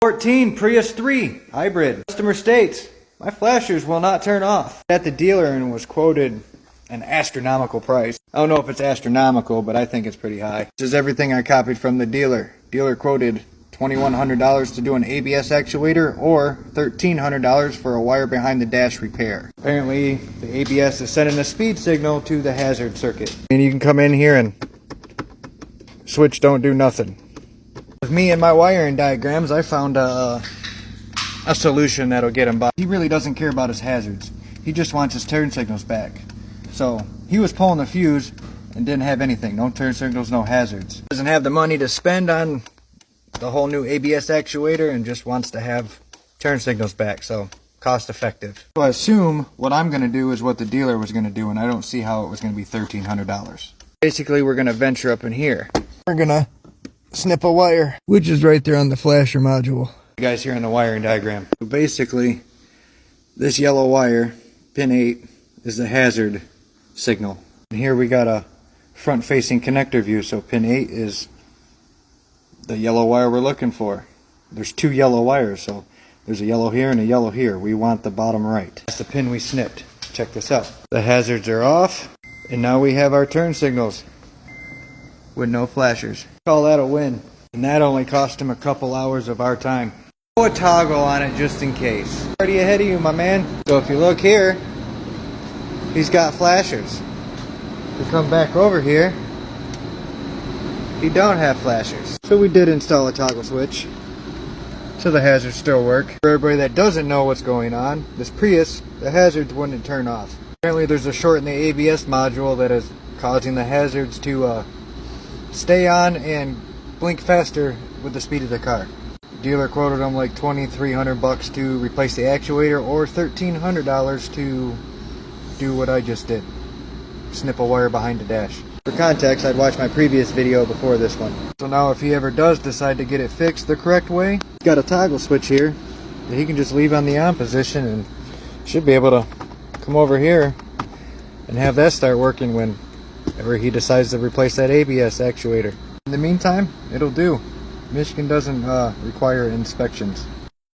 14 Prius 3 hybrid. Customer states, my flashers will not turn off. At the dealer and was quoted an astronomical price. I don't know if it's astronomical, but I think it's pretty high. This is everything I copied from the dealer. Dealer quoted $2,100 to do an ABS actuator or $1,300 for a wire behind the dash repair. Apparently the ABS is sending a speed signal to the hazard circuit. And you can come in here and switch don't do nothing. With me and my wiring diagrams, I found a solution that'll get him by. He really doesn't care about his hazards. He just wants his turn signals back. So he was pulling the fuse and didn't have anything. No turn signals, no hazards. Doesn't have the money to spend on the whole new ABS actuator and just wants to have turn signals back. So cost effective. So I assume what I'm going to do is what the dealer was going to do, and I don't see how it was going to be $1,300. Basically, we're going to venture up in here. We're going to snip a wire, which is right there on the flasher module. You guys here in the wiring diagram. So basically, this yellow wire, pin 8, is the hazard signal. And here we got a front-facing connector view, so pin 8 is the yellow wire we're looking for. There's 2 yellow wires, so there's a yellow here and a yellow here. We want the bottom right. That's the pin we snipped. Check this out. The hazards are off, and now we have our turn signals with no flashers. Call that a win. And that only cost him a couple hours of our time. Throw a toggle on it just in case. Already ahead of you, my man. So if you look here, he's got flashers. If you come back over here, he don't have flashers. So we did install a toggle switch, so the hazards still work. For everybody that doesn't know what's going on, this Prius, the hazards wouldn't turn off. Apparently there's a short in the ABS module that is causing the hazards to stay on and blink faster with the speed of the car. The dealer quoted them like $2,300 to replace the actuator or $1,300 to do what I just did. Snip a wire behind the dash. For context, I'd watched my previous video before this one. So now if he ever does decide to get it fixed the correct way, he's got a toggle switch here that he can just leave on the on position and should be able to come over here and have that start working whenever he decides to replace that ABS actuator. In the meantime, it'll do. Michigan doesn't require inspections.